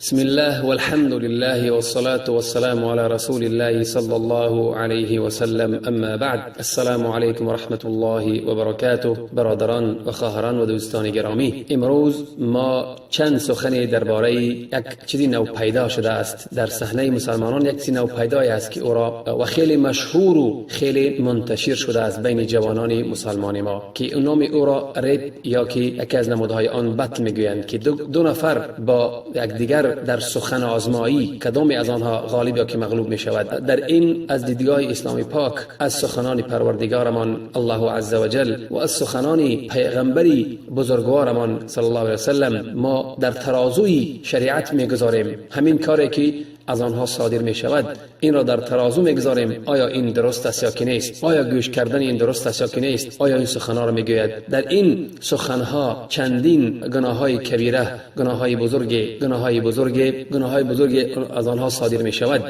بسم الله والحمد لله والصلاة والسلام على رسول الله صلى الله عليه وسلم، اما بعد. السلام علیکم و رحمت الله و برکاته. برادران و خواهران و دوستان گرامی، امروز ما چند سخنی درباره یک چیزی نو پیدا شده است در صحنه مسلمانان. یک چیزی نو پیدا است که او را و خیلی مشهور و خیلی منتشر شده است بین جوانان مسلمان ما، که نام او را ریپ یا که یکی از نمودهای آن بتل میگویند، که دو نفر با یک دیگر در سخن آزمایی کدام از آنها غالب یا که مغلوب می شود. در این از دیدگاه اسلام پاک از سخنان پروردگارمان الله عزوجل و از سخنان پیغمبری بزرگوارمان صلی الله علیه وسلم ما در ترازوی شریعت میگذاریم. همین کاری که از آنها صادر می شود این را در ترازو میگذاریم. آیا این درست است یا که نیست؟ آیا گوش کردن این درست است یا که نیست؟ آیا این سخنها را میگوید؟ در این سخنها چندین گناههای کبیره، گناههای بزرگ از آنها صادر می شود،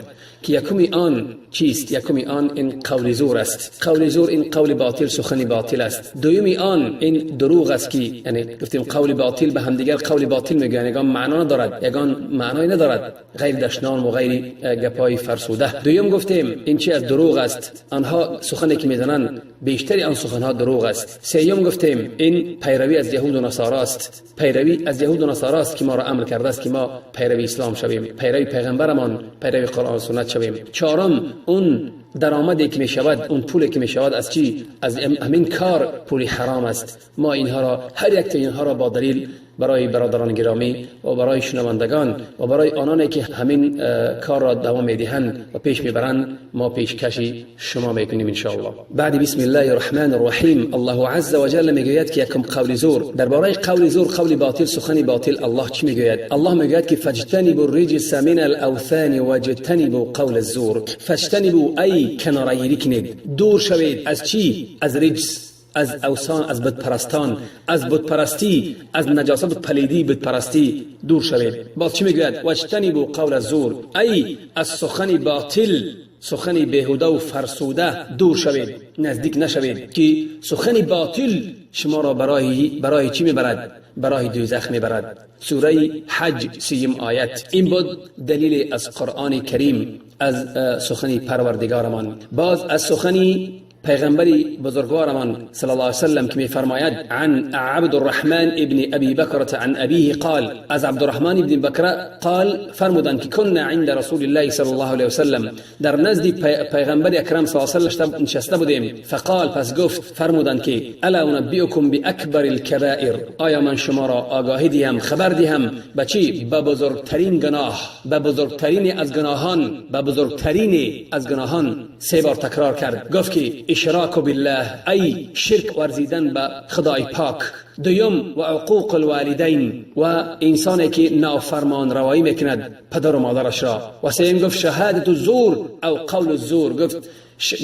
که یکمی آن چیست؟ یکمی آن این قول زور است. قول زور این قول باطل، سخن باطل است. دومی آن این دروغ است، که یعنی گفتیم قول باطل به هم دیگر قول باطل میگویند، یگان معنا ندارد، یگان معنی ندارد، غیر دشنام و غیر گپای فرسوده. دویم گفتیم این چی از دروغ است، آنها سخنی که میزنند بیشتری آن سخنها دروغ است. سوم گفتیم این پیروی از یهود و نصارا است، پیروی از یهود و نصارا است که ما را امر کرده است که ما پیروی اسلام شویم، پیروی پیغمبرمان، پیروی قرآن و سنت شویم. چهارم اون درآمدی که می شود، اون پولی که می شود از چی؟ از همین کار پولی حرام است. ما اینها را، هر یک تا اینها را با دلیل برای برادران گرامی و برای شنوندگان و برای آنانی که همین کار را دوام میدهند و پیش میبرند ما پیشکشی شما میکنیم ان شاء الله. بعد بسم الله الرحمن الرحیم، الله عز و جل میگوید که یکم قول زور. درباره قول زور، قول باطل، سخن باطل، الله چی میگوید؟ الله میگوید که فاجتنبوا الرجس من الاوثان واجتنبوا قول الزور. فاجتنبوا ای کناره‌گیری کنید، دور شوید از چی؟ از رجس، از اوثان، از بتپرستان، از بتپرستی، از نجاست و پلیدی بتپرستی دور شوید. باز چی میگوید؟ واجتنبوا قول الزور، ای از سخن باطل، سخن بیهوده و فرسوده دور شوید، نزدیک نشوید، که سخن باطل شما را برای چی میبرد؟ برای دوزخ میبرد. سوره حج 3 آیت. این بود دلیل از قرآن کریم، از سخن پروردگارمان. باز از سخن پیغمبری بزرگوارمان صلی الله علیه وسلم که میفرماید عن عبد الرحمن ابن ابی بکر عن ابیه قال، از عبد الرحمن ابن بکر قال فرمودند که کنا عند رسول الله صلی الله علیه وسلم، در نزد پیغمبر اکرم صلی الله علیه وسلم نشسته بودیم. فقال، پس گفت، فرمودند که الا انبئکم باکبر الکبائر، آیا من شما را آگاهی دهم، خبر دهم به چی؟ به بزرگترین گناه، به بزرگترین از گناهان، به بزرگترین از گناهان. 3 بار تکرار کرد. گفت که اشراک بالله، ای شرک ورزیدن به خدای پاک. دوم و عقوق الوالدین، و انسانی که نافرمان روایی میکند پدر و مادرش را. و سوم گفت شهادت الزور او قول الزور، گفت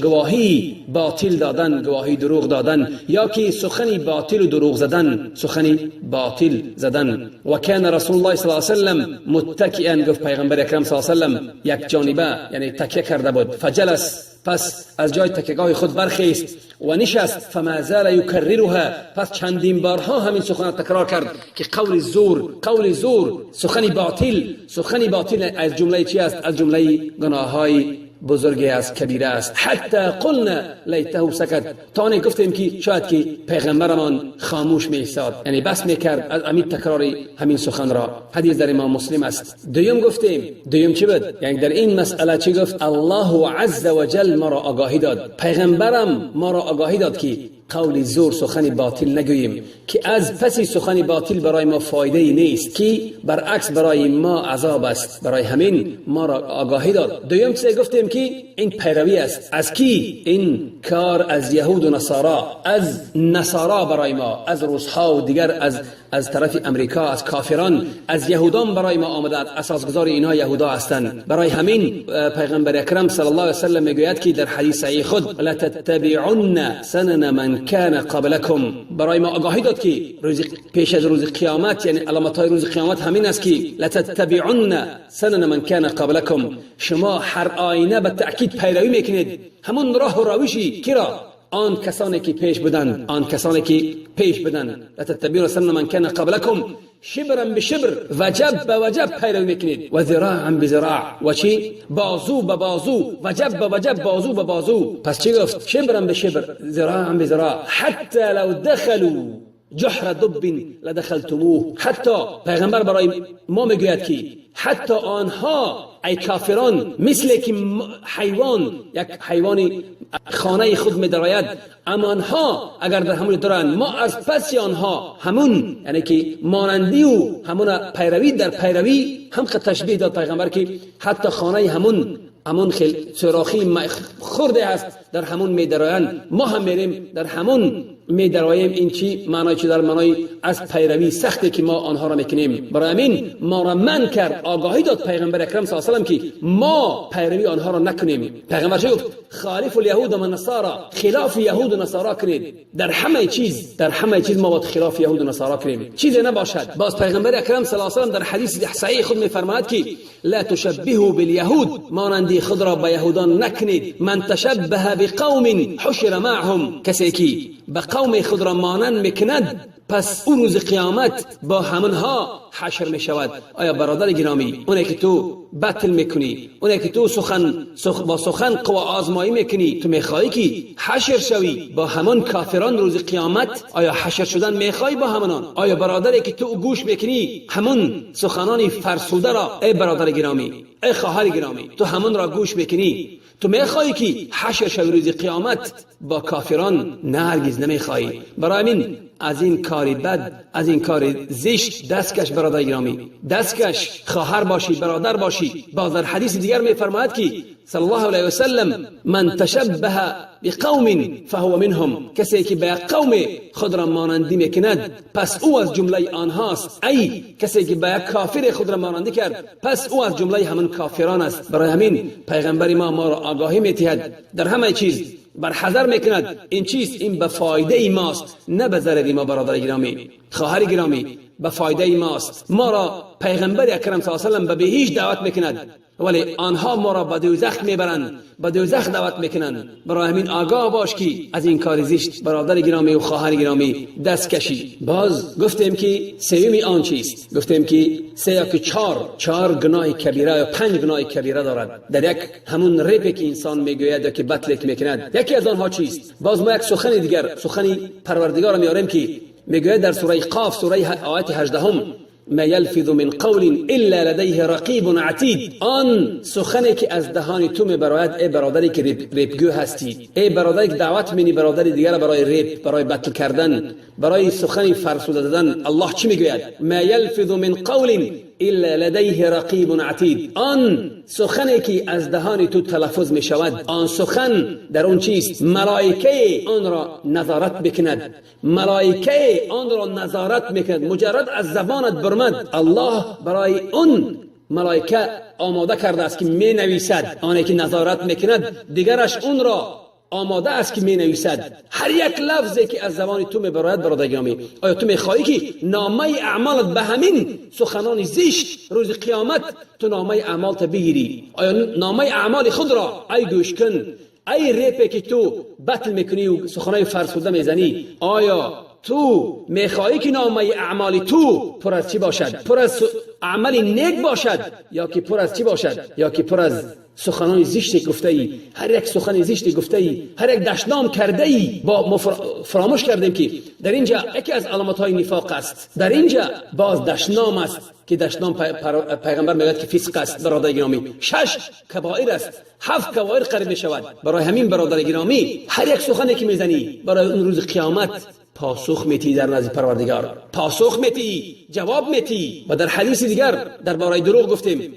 گواهی باطل دادن، گواهی دروغ دادن، یا که سخنی باطل و دروغ زدن، سخنی باطل زدن. و کان رسول الله صلی الله علیه وسلم متکئا، گفت پیغمبر اکرم صلی الله علیه وسلم یک جانبه یعنی تکیه کرده بود. فجلس، پس از جای تکیه‌گاه خود برخیست و نشست. فما زال یکررها، پس چندین بارها همین سخن تکرار کرد که قول زور، قول زور، سخن باطل، سخن باطل از جمله چی است؟ از جمله گناه‌های بزرگی است، کبیره است. حتی قلنا لیته سکت، تا نه گفتیم که شاید که پیغمبرمان خاموش می ایستاد، یعنی بس میکرد از امید تکرار همین سخن را. حدیث در امام مسلم است. دوم گفتیم، دوم چی بود؟ یعنی در این مسئله چی گفت؟ الله عز و جل ما را آگاهی داد، پیغمبرم ما را آگاهی داد که قول زور، سخن باطل نگوییم، که از پس سخن باطل برای ما فایده نیست، که برعکس برای ما عذاب است. برای همین ما را آگاهی داد. دوم چیز گفتیم که این پیروی است. از کی؟ این کار از یهود و نصارا، از نصارا برای ما، از روس‌ها و دیگر از طرف امریکا، از کافران، از یهودان برای ما آمده. اساسگذار اینها یهودا هستند. برای همین پیغمبر اکرم صلی الله علیه و سلم میگوید که در حدیث صحیح خود لا تتبعن سنن من کان قبلکم، برای ما آگاهی داد که پیش از روز قیامت، یعنی علامت‌های روز قیامت همین است که لا تتبعن سنن من کان قبلکم، شما هر آینه به تأکید پیروی میکنید همون راه و روشی کی را؟ آن کسانی که پیش بدن، آن کسانی که پیش بدن. لا تتبعون سنن من کان قبلکم، شبرا به شبر وجب به وجب پیروی میکنید و ذراعا به ذراع و چی بازو به بازو وجب به وجب بازو به بازو. پس چی گفت؟ شبرا به شبر ذراعا به ذراع حتی لو دخلوا جحر دب لدخلتموه. حتی پیغمبر برای ما میگوید که حتی آنها ای کافران مثل که حیوان یک حیوانی خانه خود می دراید، اما آنها اگر در همون دارن ما از پس آنها همون یعنی که مانندی و همون پیروی در پیروی هم تشبیه داد پیغمبر که حتی خانه همون خیلی سوراخی خورده است در همون می درایند، ما هم میریم در همون می دراییم. این چی معنای چی؟ در معنای از پیروی سختی که ما آنها را میکنیم. برای همین ما را من کرد، آگاهی داد پیغمبر اکرم صلی الله علیه و سلم که ما پیروی آنها را نکنیم. پیغمبر چه گفت؟ خالف الیهود و النصارى، خلاف یهود و نصارا کنید. در همه چیز ما باید خلاف یهود و نصارا کنیم، چیزی نباشد. باز پیغمبر اکرم صلی الله علیه و سلم در حدیث صحیح خود میفرماید که لا تشبهوا بالیهود، مانندی خود را به یهودان نکنید. من تشبه بقوم حشر معهم، کسی که به قوم خود را مانند میکند پس اون روز قیامت با همونها حشر می شود. آیا برادر گرامی، اونه که تو بطل میکنی، اونه که تو با سخن قوا آزمایی میکنی، تو میخوایی که حشر شوی با همون کافران روز قیامت؟ آیا حشر شدن میخوایی با همونان؟ آیا برادری که تو گوش میکنی همون سخنانی فرسوده را، ای برادر گرامی، ای خواهر گرامی، تو همون را گوش میکنی، تو میخوایی که حشر شوی روز قیامت با کافران؟ نه هرگز نمیخوایی. برای من از این کاری بد، از این کار زشت دستکش برادر گرامی، دستکش. خواهر باشی، برادر باشی. باز در حدیث دیگر میفرماید که صلی الله علیه و سلم من تشبه بقوم فهو منهم، کسی که به قوم خود را مانندی میکند پس او از جمله آنهاست. ای کسی که به کافر خود را مانندی کرد پس او از جمله همون کافران است. برای همین پیغمبر ما را آگاهی میتهد، در همه چیز برحذر میکند. این چیز این به فایده ماست، نه به ضرر ما. برادر گرامی، خواهر گرامی، به فایده ماست. ما را پیغمبر اکرم صلی الله علیه و سلم به بهشت دعوت میکند، ولی آنها ما را به دوزخ میبرند، به دوزخ دعوت میکنند. برای همین آگاه باش که از این کار زشت برادر گرامی و خواهر گرامی دست کشی. باز گفتیم که سومی آن چیست؟ گفتیم که سه یا که چهار گناه کبیره یا 5 گناه کبیره دارد. در یک همون ریپی که انسان میگوید که بطلک میکند، یکی از آنها چیست؟ باز ما یک سخن دیگر، سخن پروردگار میاریم که میگوید در سوره قاف، سوره آیت 18، ما یلفظ من قول الا لدیه رقیب عتید. آن سخنی که از دهان تو میبراید، ای برادری که ریپگو هستی، ای برادری که دعوت می‌کنی برادری دیگر برای ریپ، برای بطل کردن، برای سخنی فرسوده دادن، الله چی میگوید؟ ما یلفظ من قول الا لدیه رقیب عتید. آن سخنی که از دهان تو تلفظ می شود، آن سخن در اون چیست؟ ملائکه آن را نظارت بکند، ملائکه آن را نظارت میکند. مجرد از زبانت برمد، الله برای اون ملائکه آماده کرده است که می نویسد. آنی که نظارت میکند دیگرش اون را آماده است که می نویسد. هر یک لفظی که از زبان تو می براید برادر گرامی، آیا تو می خواهی که نامه اعمالت به همین سخنان زشت روز قیامت تو نامه اعمالت بگیری؟ آیا نامه اعمال خود را ای گوش کن، ای ریپی که تو بطل میکنی و سخنای فرسوده میزنی، آیا تو میخواهی که نامه اعمال تو پر از چی باشد؟ پر از عمل نیک باشد، یا که پر از چی باشد؟ یا که پر از سخنان زشت گفته ای؟ هر یک سخن زشت گفته ای، هر یک دشنام کرده ای. با فراموش کردیم که در اینجا یکی از علامت های نفاق است. در اینجا باز دشنام است که دشنام پیغمبر میگوید که فسق است. برادر گرامی 6 کبائر است، 7 کبائر قریب می شود. برای همین برادر گرامی هر یک سخنی که میزنی برای اون روز قیامت پاسخ میتی در نزد پروردگار، پاسخ میتی، جواب میتی. و در حدیث دیگر درباره دروغ گفتیم،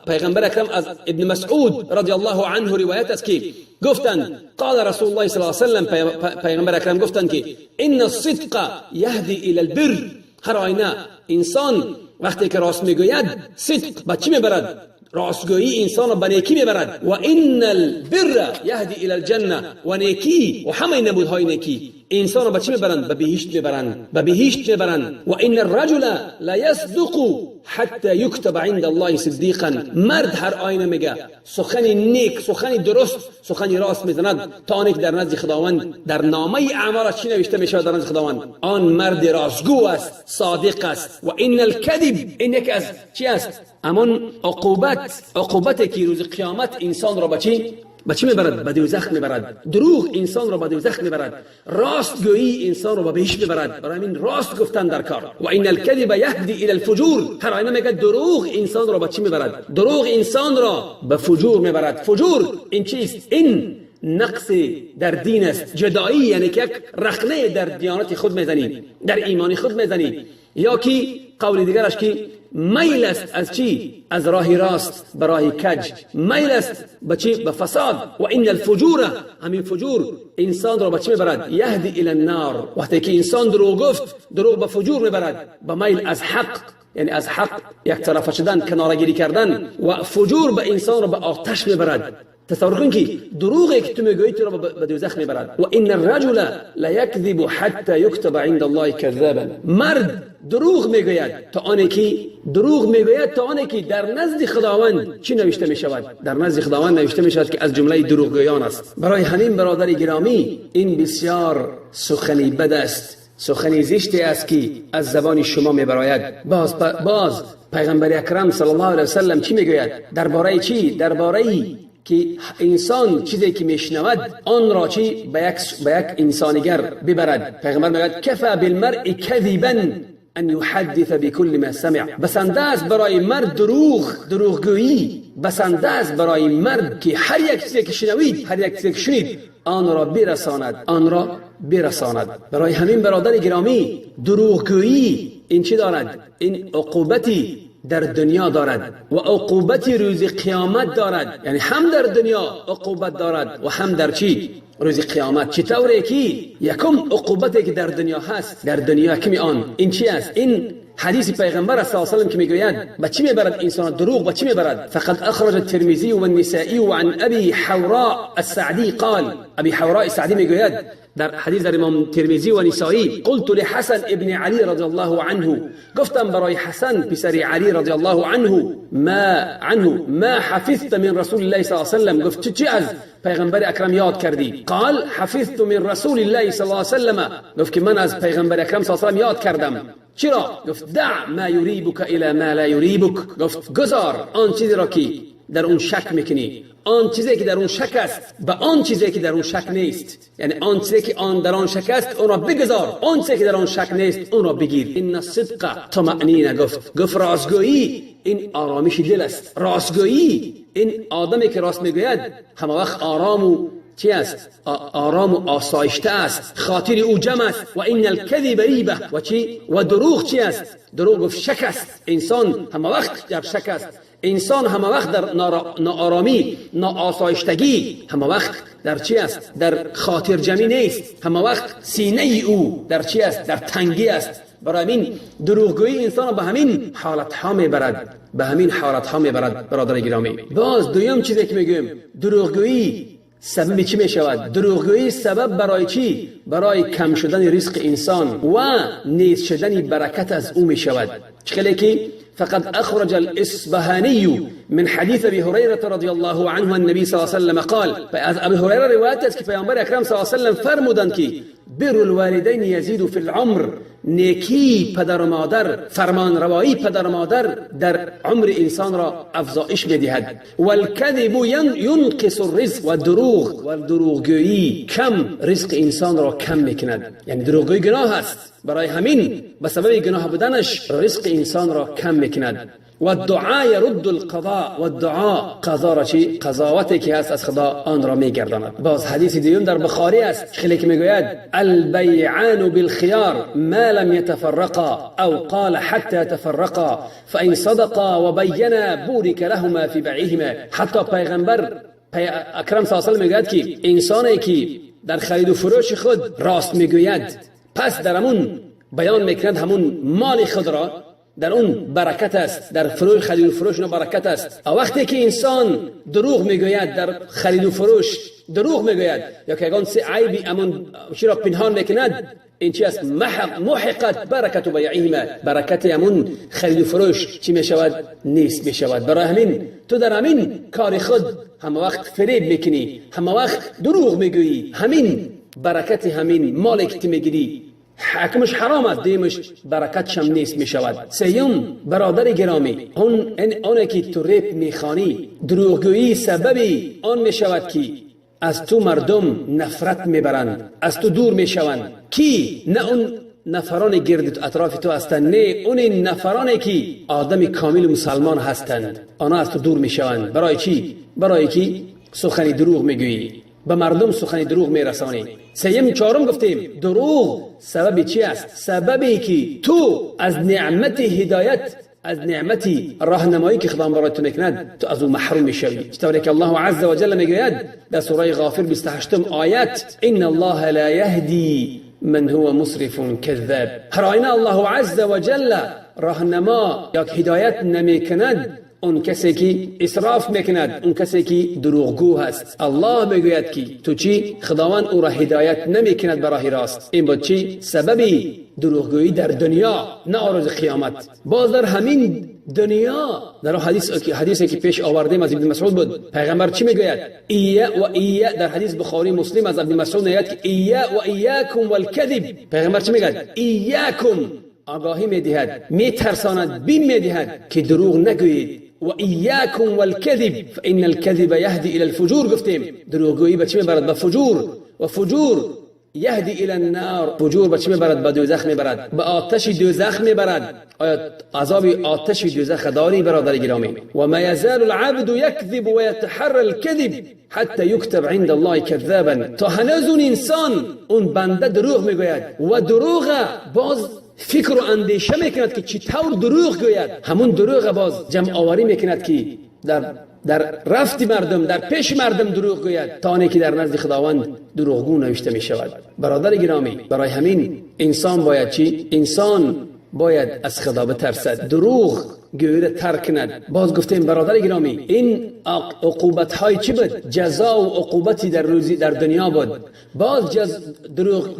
پیغمبر اکرم از ابن مسعود رضی الله عنه روایت است که گفتند قال رسول الله صلی الله علیه و سلم، پیغمبر اکرم گفتند که ان الصدق یهدی الی البر. هر آینه انسان وقتی که راست میگوید، صدق به چی میبرد؟ راستگویی انسان را به نیکی میبرد. و ان البر یهدی الی الجنه، و نیکی و همه نمودهای نیکی انسان را به چی میبرند؟ به بهشت میبرند، به بهشت میبرند. و ان الرجل لا يصدق حتى يكتب عند الله صديقا. مرد هر آینه میگه سخن نیک، سخن درست، سخن راست میزند تا آنکه در نزد خداوند در نامه اعمالش چی نوشته میشه در نزد خداوند؟ آن مرد راستگو است، صادق است. و ان الكذب، این یک از چی است؟ امان عقوبتی که روز قیامت انسان را به چی میبرد؟ به دوزخ میبرد. دروغ انسان را به دوزخ میبرد، راستگویی انسان را به بهشت میبرد. برای این راست گفتن در کار. و ان الكذب یهدی الی الفجور. هر آینه میگه دروغ انسان را به چی میبرد؟ دروغ انسان را به فجور میبرد. فجور این چیست؟ این نقص در دین است، جدایی، یعنی که یک رخنه در دیانت خود میزنی، در ایمان خود میزنی. یا که قول دیگرش که میل است از چی؟ از راه راست به راه کج، میل است به چی؟ به فساد. و ان الفجور، همین فجور انسان را به چی میبرد؟ یهدی الی النار. وقتی که انسان دروغ گفت، دروغ به فجور میبرد، به میل از حق، یعنی از حق یک طرفه شدن، کناره‌گیری کردن. و فجور به انسان را به آتش میبرد. تصور کن که دروغی که تو میگویی تو را به دوزخ میبرد. و ان الرجل لا یکذب حتی یکتب عند الله کذابا. مرد دروغ میگوید تا آنی که در نزد خداوند چی نوشته میشود؟ در نزد خداوند نوشته میشود که از جمله دروغگویان است. برای همین برادر گرامی، این بسیار سخنی بد است، سخنی زشتی است که از زبان شما میبراید. باز پیغمبر اکرم صلی الله علیه و سلم چی میگوید درباره چی؟ درباره که انسان چیزی که میشنود آن را چی به یک انسانیگر ببرد. پیغمبر میگوید کفى بالمرء کذبا ان یحدث بكل ما سمع. بسنده است برای مرد دروغگویی، بسنده است برای مرد که هر یک چیزی که شنوید، هر یک چیزی که شنید آن را برساند. برای همین برادر گرامی، دروغگویی این چی دارد؟ این عقوبتی در دنیا دارد و عقوبتی روز قیامت دارد. یعنی هم در دنیا عقوبت دارد و هم در چی؟ روز قیامت. چطوره که یکم عقوبتی که در دنیا هست، در دنیا کمی آن این چی است؟ این حدیث پیغمبر صلی الله علیه و سلم که میگوید به چی میبرد انسان دروغ؟ به چی میبرد؟ فقد اخرج الترمذی و النسائی و عن ابي حوراء السعدی قال. ابي حوراء السعدی میگوید در حدیث در امام ترمذی و نسائی، قلت لحسن ابن علی رضی الله عنه، گفتم برای حسن پسر علی رضی الله عنه ما حفظت من رسول الله صلی الله علیه و سلم. گفت چی از پیغمبر اکرم یاد کردی؟ قال حفظت من رسول الله صلی الله علیه و سلم. گفت که من از پیغمبر اکرم صلی الله علیه و سلم یاد کردم. چرا؟ گفت دع ما یریبک الی ما لا یریبک. گفت گذار آن چیزی را که در اون شک میکنی، آن چیزی که در اون شک است به آن چیزی که در اون شک نیست. یعنی آن چیزی که در آن شک است اون را بگذار، آن چیزی که در آن شک نیست اون را بگیر. ان الصدق طمأنینه. گفت راستگویی این آرامش دل است. راستگویی این آدمی که راست میگوید همه وقت آرام و چی است؟ آرام و آسایشته است، خاطر او جمع است. و ان الکذب ریبه. و چی؟ و دروغ چی است؟ دروغ گفت شک است. انسان همه وقت در شک است، انسان همه وقت در ناآرامی، ناآسایشتگی، همه وقت در چی است؟ در خاطر جمعی نیست، همه وقت سینه او در چی است؟ در تنگی است. برای این دروغگویی انسان به همین حالت ها میبرد، برادر گرامی. باز دویم چیزی که میگم، دروغگویی سبب چی می شود؟ دروغگویی سبب برای چی؟ برای کم شدن رزق انسان و نیست شدن برکت از او می شود. چخیلی که فقد اخرج الاصبهانی من حديث ابي هريره رضي الله عنه النبي صلى الله عليه وسلم قال. از ابي هريره روایت است که پیامبر اکرم صلی الله علیه و سلم فرمودند که بر الوالدین یزید فی العمر. نیکی پدر و مادر، فرمان روایی پدر و مادر در عمر انسان را افزایش می‌دهد. والکذب ینقص الرزق. و دروغگویی کم رزق انسان را کم میکند. یعنی دروغگویی گناه است، برای همین به سبب گناه بودنش رزق انسان را کم میکند. و دعا یرد القضاء. و دعا قضا را چی؟ قضاوتی که هست از خدا آن را میگرداند. باز حدیث دیوم در بخاری است، خیلی که میگوید البیعان بالخيار ما لم يتفرقا او قال حتى تفرقا فان صدقا وبينا بورك لهما في بيعهما. حتی پیغمبر اکرم صلی الله علیه و میگوید که انسانی که در خرید و فروش خود راست میگوید، پس در همون بیان میکند همون مال خود را، در اون برکت است، در فروش خرید و فروش اون برکت است. وقتی که انسان دروغ میگوید در خرید و فروش، دروغ میگوید یا که اون سه عیبی امون چرا پنهان میکند، این چی است؟ محقت برکت بیعهما، برکت امون خرید و فروش چی میشود؟ نیست میشود. برای همین تو در همین کار خود همه وقت فریب میکنی، همه وقت دروغ میگویی، همین برکت همین مالی که میگیری حکمش حرام است، دیمش برکتش هم نیست میشود. سیوم برادر گرامی، اون که تو ریپ میخوانی، دروغگویی سببی آن میشود که از تو مردم نفرت میبرند، از تو دور میشوند. کی؟ نه اون نفران گرد اطراف تو هستند، نه اون نفرانی که آدم کامل مسلمان هستند، آنها از تو دور میشوند. برای چی؟ برای که سخن دروغ میگویی، به مردم سخن دروغ میرسانی. سیم چهارم گفتیم دروغ سببی چی است؟ سببی که تو از نعمت هدایت، از نعمت راهنمایی که خدا برای تو میکند، تو از اون محروم میشوی. چطوری که الله عز و جل میگوید در سوره غافر 28 آیت: ان الله لا یهدی من هو مسرف کذاب. هر آینه الله عز و جل راهنما یا هدایت نمیکند اون کسی که اسراف میکند، اون کسی که دروغگو هست. الله میگوید که تو چی؟ خداوند او را هدایت نمیکند برای راست. این بود چی؟ سببی دروغگویی در دنیا، نه روز قیامت. باز در همین دنیا، در حدیثی که پیش آوردیم از ابن مسعود بود، پیغمبر چی میگوید؟ در حدیث بخاری مسلم از ابن مسعود میگوید که و ایاکم والکذب. پیغمبر چی میگوید؟ ایاکم، آگاهی میدهد، میترساند، بیم میدهد که دروغ نگویید. و ایاکم والکذب فان الکذب یهدی الی الفجور. گفتیم دروغگویی به چی میبرد؟ به فجور. و فجور یهدی الی النار، فجور به چی میبرد؟ به دوزخ میبرد، به آتش دوزخ میبرد. آیا عذاب آتش دوزخ داری برادر گرامی؟ و ما یزال العبد یکذب و یتحرى الکذب حتی یکتب عند الله کذابا. تا هنوز اون انسان، اون بنده دروغ میگوید و دروغ باز فکر و اندیشه میکند که چطور دروغ گوید. همون دروغ باز جمع آوری میکند که در رفت مردم، در پیش مردم دروغ گوید، تا آنی که در نزد خداوند دروغگو نوشته میشود. برادر گرامی، برای همین انسان باید چی؟ انسان باید از خدا بترسد، دروغ گویی را ترک کند. باز گفتیم برادر گرامی، این عقوبت های چی بود؟ جزا و عقوبتی در دنیا بود. باز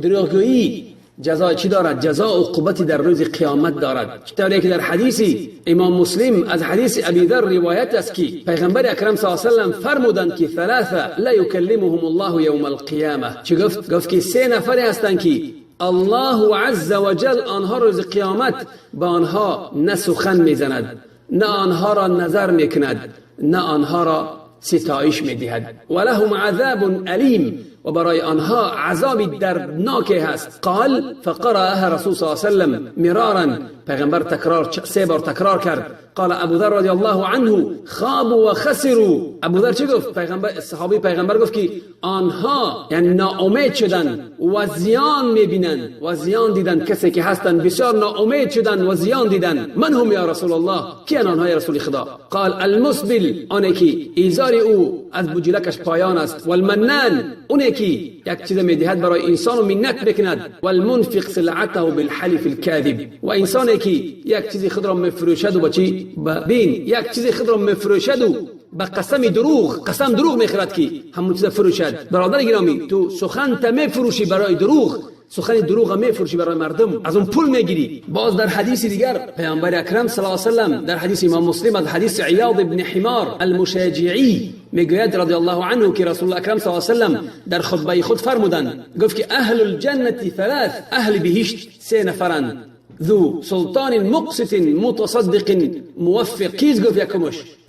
دروغگویی جزای چی دارد؟ جزا و عقوبتی در روز قیامت دارد. چطوری که در حدیثی امام مسلم از حدیث ابی ذر روایت است که پیغمبر اکرم صلی الله علیه و سلم فرمودند که ثلاثه لا یکلمهم الله یوم القیامه. چی گفت که سه نفری هستند که الله عز و جل آنها روز قیامت با آنها نه سخن میزند، نه آنها را نظر میکند، نه آنها را ستایش میدهد. ولهم عذاب علیم، و برای آنها عذابی دردناک هست. قال فقرأها رسول صلی الله علیه و سلم مرارا، پیغمبر سه بار تکرار کرد. قال ابو ذر رضی الله عنه خابوا و خسروا. ابو ذر چی گفت؟ صحابی پیغمبر گفت که آنها یعنی ناامید شدن و زیان میبینن و زیان دیدن. کسی که هستن بسیار ناامید شدن و زیان دیدن. من هم یا رسول الله؟ کی آنها یا رسول خدا؟ قال المسبل، آنی که ایزار او از بجلکش پایان است. والمنان، اونی که یک چیز میدهد برای انسان و منت بکند. والمنفق سلعته بالحلف الكاذب، و انسانی که یک چیزی خود را میفروشد و با چی؟ بین یک چیزی خود را میفروشد و با قسم دروغ میخرد که همون چیز فروشد. برادر گرامی، تو سخن تا میفروشی برای دروغ، سخن دروغ میفروشی برای مردم، از اون پول میگیری. باز در حدیث دیگر پیامبر اکرم صلی الله علیه و سلم در حدیث امام مسلم از حدیث عیاض بن حمار المشاجعی میگوید رضی الله عنه که رسول الله اکرم صلی الله علیه و سلم در خطبه خود فرمودند، گفت که اهل الجنه ثلاث، اهل بهشت سه نفرند. ذو سلطان مقسط متصدق موفق. کیز گفت؟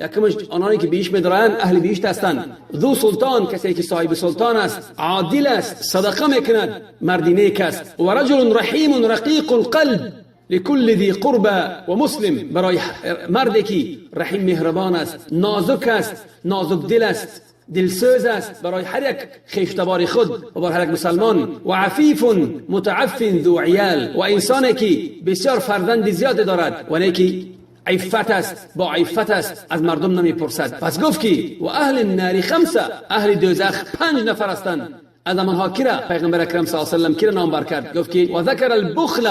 یکمش آنانی که بهشت می‌دارند اهل بهشت هستند. ذو سلطان، کسی که صاحب سلطان است، عادل است، صدقه میکند، مردی نیک است. و رجل رحیم رقیق القلب لكل ذی قربى و مسلم، برای مردی که رحیم مهربان است، نازک است، نازک دل است، دلسوز است برای هر یک خویشتبار خود و برای هر یک مسلمان. و عفیف متعف ذو عیال، و انسانی که بسیار فرزند زیاد دارد و نیکی عفت است، با عفت است، از مردم نمیپرسد. پس گفت که و اهل النار خمسه، اهل دوزخ 5 نفر هستند. از آنها کی را پیغمبر اکرم صلی الله علیه و سلم کی را نام بر کرد؟ گفت که و ذکر البخل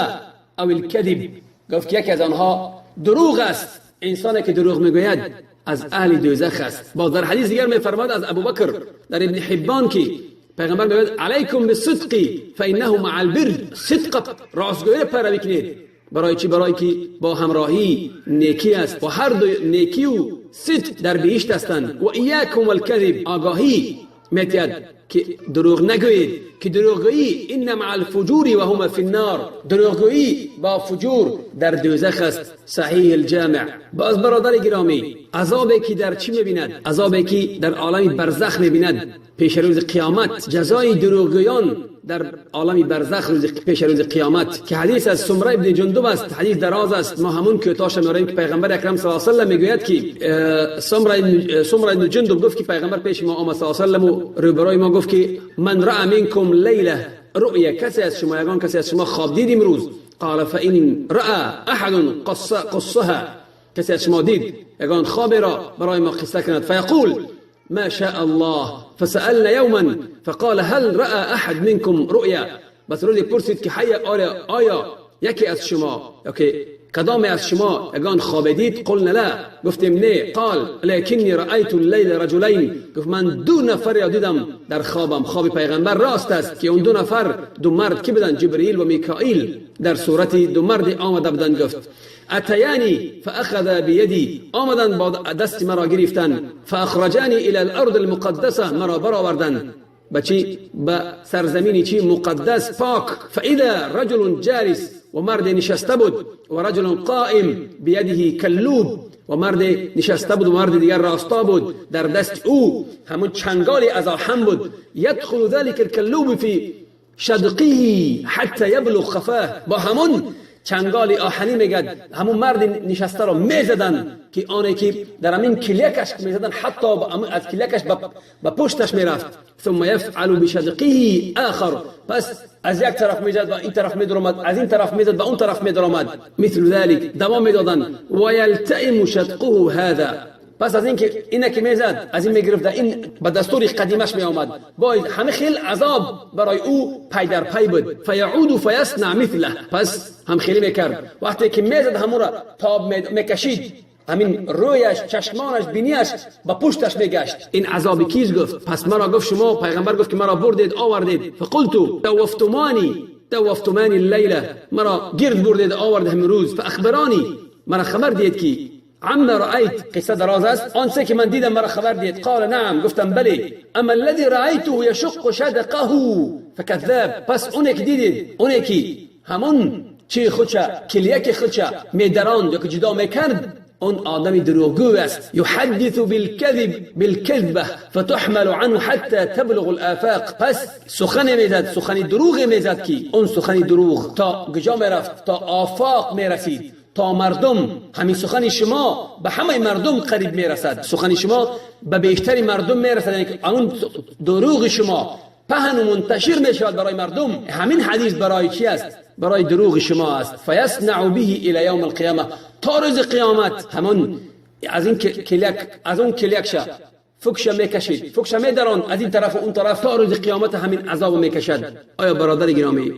او الكذب، گفت یکی از آنها دروغ است. انسانی که دروغ میگوید از اهل دوزخ است. باز در حدیث دیگر میفرماد از ابوبکر در ابن حبان که پیغمبر میگوید علیکم بالصدق فانه مع البر، صدق راستگویی پیروی کنید. برای چی؟ برای که با همراهی نیکی است و هر دو نیکی و صدق در بهشت هستند. و ایاکم والکذب، آگاهی میتید که دروغ نگویید که دروغگویی ان مع الفجور و هم فی النار، دروغگویی با فجور در دوزخ است. صحیح الجامع. باز برادر گرامی، عذابی که در چی میبیند؟ عذابی که در عالم برزخ میبیند پیش روز قیامت، جزای دروغگویان در عالم برزخ پیش روز قیامت، که حدیث از سمره ابن جندب است. حدیث دراز است، ما همون که تاش میاریم که پیغمبر اکرم صلی الله علیه و آله میگوید که سمره ابن جندب گفت که پیغمبر پیش ما آمد صلی الله علیه و آله و روبروی ما گفت که من رأى منکم لیله رؤیا، کسی از شما یگان کسی از شما خواب دید امروز، قال فإن رأى احد قصها، کسی از شما دید یگان خواب را برای ما قصه کند، فیقول ما شاء الله فسألنا يوما فقال هل رأى احد منكم رؤيا، بس روزی پرسید که آیا یکی از شما کدام از شما یگان خواب دید؟ قلنا لا، گفتیم نه. قال لكني رأيت الليل رجلين، گفت من دو نفر را دیدم در خوابم. خواب پیغمبر راست است که اون دو نفر دو مرد که بودند، جبرئیل و میکائیل، در صورت دو مرد آمده بودند. گفت اتیانی فاخذ بیدی، آمدند با دست مرا گرفتند، فاخرجانی الى الارض المقدسه، مرا برآوردند بچی به سرزمینی چی مقدس پاک. فاذا رجل جالس، و مرد نشسته بود، و رجل قائم بیده کلوب، و مرد نشسته بود و مرد دیگر راستا بود، در دست او همون چنگالی از آهن بود. يدخل ذلك الكلوب في شدقه حتى يبلغ خفاه، با همون چنگالی آهنی میگد همون مرد نشسته را میزدن که آنی که در همین کلیکش میزدن حتی از کلیکش به پشتش میرفت. ثم يفعل بشدقه آخر، پس از یک طرف میزد و این طرف میدرامد، از این طرف میزد و اون طرف میدرامد. مثل ذلك دوام میدادن. و یلتئم شدقه هذا، پس از اینکه اینا که میزد از این میگرفت، این به دستور قدیمش می آمد، باید همه خیل عذاب برای او پی در پی بود. فیعود فیصنع مثله، پس هم خیلی میکرد. وقتی که میزد همون را تاب میکشید، همین رویش، چشمانش، بینیش با پشتش میگشت. این عذابی کیز گفت؟ پس مرا گفت شما، پیغمبر گفت که مرا بردید آوردید. فقلت توفتمانی اللیله، مرا گرد بردید آورد همین روز. فاخبرانی، مرا خبر دید که عما رأيت، قصه دراز است، آنچه که من دیدم مرا خبر دید. قال نعم، گفتم بله. اما الذي رأيته يشق شدقه فكذاب، پس اونی که دیدید، اونی که همون چی خودشه کلیک خودشه میدراند یا که جدا میکرد، اون آدمی دروغگو است. یحدث بالكذبه فتحمل عنه حتى تبلغ الآفاق، پس سخن میزد، سخن دروغ میزد که اون سخن دروغ تا کجا میرفت؟ تا آفاق میرسید، تا مردم. همین سخن شما به همه مردم قریب میرسد، سخن شما به بیشتری مردم میرسد، یعنی اون دروغ شما پهن و منتشر میشود برای مردم. همین حدیث برای چی است؟ برای دروغ شما است. فیصنع به الى یوم القیامه، تا روز قیامت همون از این کلیک، از اون کلیک شه فکش میکشید، فکش میدران از این طرف و اون طرف، تا روز قیامت همین عذاب میکشد. آیا برادر گرامی،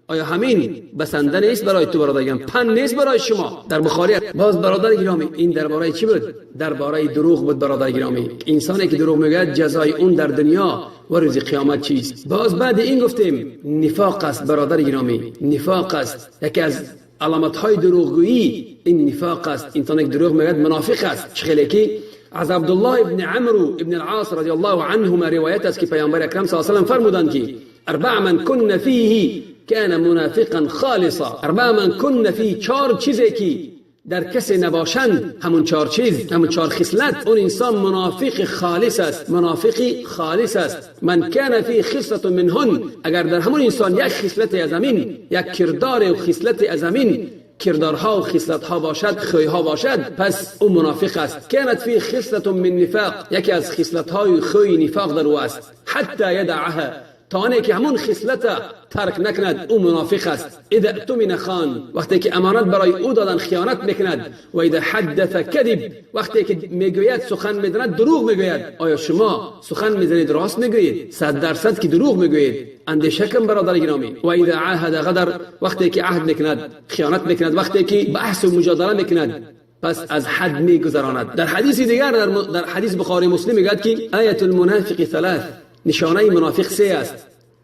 آیا همین بسنده نیست برای تو برادرگان؟ پن نیست برای شما؟ در بخاری باز برادر گرامی، این درباره چی بود؟ درباره دروغ بود برادر گرامی. انسانی که دروغ میگه جزای اون در دنیا و روز قیامت چیست؟ باز بعد این گفتیم نفاق است برادر گرامی، نفاق است. یکی از علامت های دروغگویی این نفاق است. انسانی که دروغ میگه منافق است. خیلی که از عبدالله ابن عمرو ابن العاص رضی الله عنهما روایت است که پیامبر اکرم صلی الله علیه و آله فرمودند که اربع من کن فیه کان منافقا خالصا. اربع من کن فیه، چهار چیزی که در کسی نباشند، همون چهار چیز، همون چهار خصلت، اون انسان منافق خالص است، منافقی خالص است. من کان فیه خصلت منهن، اگر در همون انسان یک خصلت از امین، یک کردار و خصلت از امین، کردارها و خصلتها باشد، خویها باشد، پس او منافق است. کانت فی خصلت من نفاق، یکی از خصلتهای خوی نفاق در او است. حتی یدعها، تا آنی که همون خصلت ترک نکند او منافق است. اذا اؤتمن خان، وقتی که امانت برای او دادن خیانت میکند. و اذا حدث کذب، وقتی که میگوید سخن میزند دروغ میگوید. آیا شما سخن میزنید راست میگویید؟ 100% که دروغ میگویید. اندیشه کن برادر گرامی. و اذا عاهد غدر، وقتی که عهد میکند خیانت میکند. وقتی که بحث و مجادله میکند پس از حد میگذراند. در حدیث دیگر در حدیث بخاری مسلم میگوید که آیت المنافق ثلاث، نشانه منافق 3 است.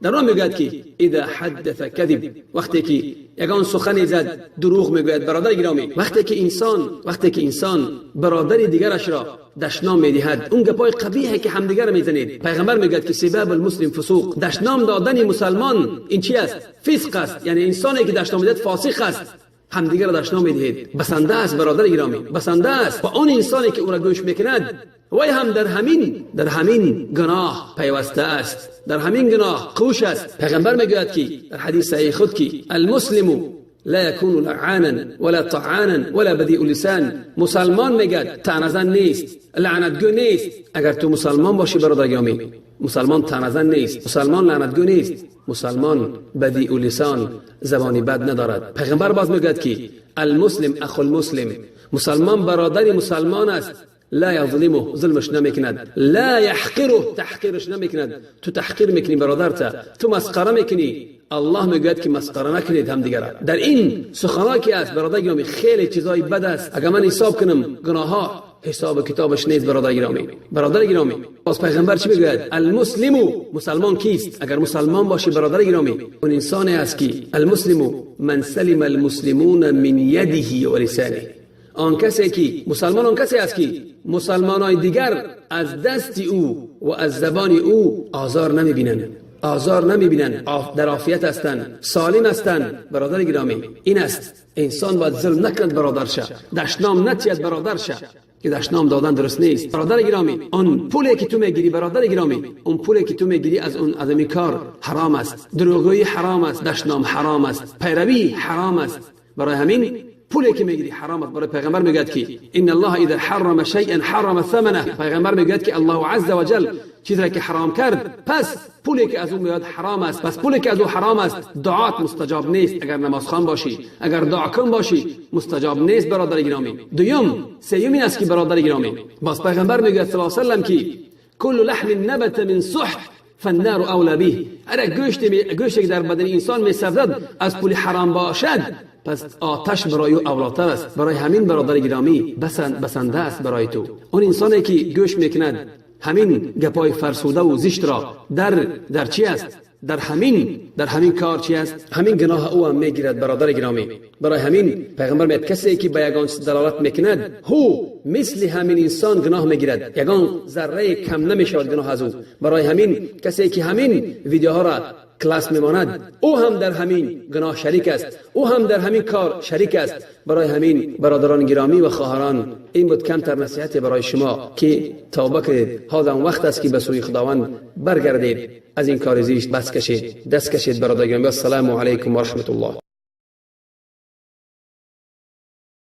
در آن میگوید که اذا حدث کذب، وقتی که یگان سخن زد دروغ میگوید. برادر گرامی، وقتی که انسان برادر دیگرش را دشنام میدهد، اون گپای قبیحی که همدیگر میزنید، پیغمبر میگوید که سباب المسلم فسوق، دشنام دادن مسلمان این چی است؟ فسق است. یعنی انسانی که دشنام میدهد فاسق است. همدیگر را دشنام میدهید، بسنده است. برادر گرامی، بسنده است. و اون انسانی که او را گوش میکند وی هم در همین گناه پیوسته است، در همین گناه قوش است. پیغمبر میگوید که در حدیث صحیح خود که المسلم لا يكون لعانا ولا طعانا ولا بذيء اللسان. مسلمان میگد طعنه‌زن نیست، لعنتگو نیست. اگر تو مسلمان باشی برادر گرامی، مسلمان طعنه‌زن نیست، مسلمان لعنتگو نیست، مسلمان بذیء اللسان، زبانی بد ندارد. پیغمبر باز میگوید که المسلم اخو المسلم، مسلمان برادر مسلمان است. لا یظلمه، ظلمش نمیکند. لا یحقره، تحقیرش نمیکند. تو تحقیر میکنی برادرت، تو مسخره میکنی. الله میگوید که مسخره نکنید همدیگر. در این سخنایی که است برادر گرامی خیلی چیزای بد است. اگر من حساب کنم گناهها حساب کتابش نیست برادر گرامی. برادر گرامی، باز پیغمبر چی میگوید؟ المسلم، مسلمان کیست؟ اگر مسلمان باشی برادر گرامی، اون انسانی است که المسلم من سلم المسلمون من یده و لسانه. آن کسی که مسلمان آن کسی است که مسلمانای دیگر از دست او و از زبان او آزار نمیبینند، در عافیت هستند، سالم هستند. برادر گرامی، این است انسان باید ظلم نکند برادرش، دشنام نتید برادرش، که دشنام دادن درست نیست. برادر گرامی، اون پولی که تو میگیری برادر گرامی، اون پولی که تو میگیری از این کار حرام است. دروغگویی حرام است، دشنام حرام است، پیروی حرام است. برای همین پولی که میگیری حرام است. برای پیغمبر میگوید که ان الله اذا حرم شیئا حرم ثمنه. پیغمبر میگوید که الله عز وجل چیزی را که حرام کرد، پس پولی که از اون میاد حرام است. پس پولی که از اون حرام است، دعات مستجاب نیست. اگر نمازخوان باشی، اگر دعا کن باشی، مستجاب نیست برادر گرامی. سیوم است که برادر گرامی، باز پیغمبر میگوید صلی الله علیه و سلم که کل لحم نبت من سحت فالنار اولى به. اگر گوشتی در بدن انسان میسوزد از پول حرام باشد، پس آتش برای او اولاتر است. برای همین برادر گرامی بسنده است برای تو اون انسانی که گوش میکند همین گپای فرسوده و زشت را در چی است؟ در همین کار چی است؟ همین گناه او هم میگیرد برادر گرامی. برای همین پیغمبر میگه کسی که به یگان دلالت میکند هو مثل همین انسان گناه میگیرد، یگان ذره کم نمیشود گناه از او. برای همین کسی که همین ویدیوها را کلاس میماند، او هم در همین گناه شریک است، او هم در همین کار شریک است. برای همین برادران گرامی و خواهران، این بود کمتر نصیحت برای شما که توبه کنید. حالا وقت است که به سوی خداوند برگردید، از این کار زشت دست کشید برادر گرامی. السلام علیکم و رحمت الله.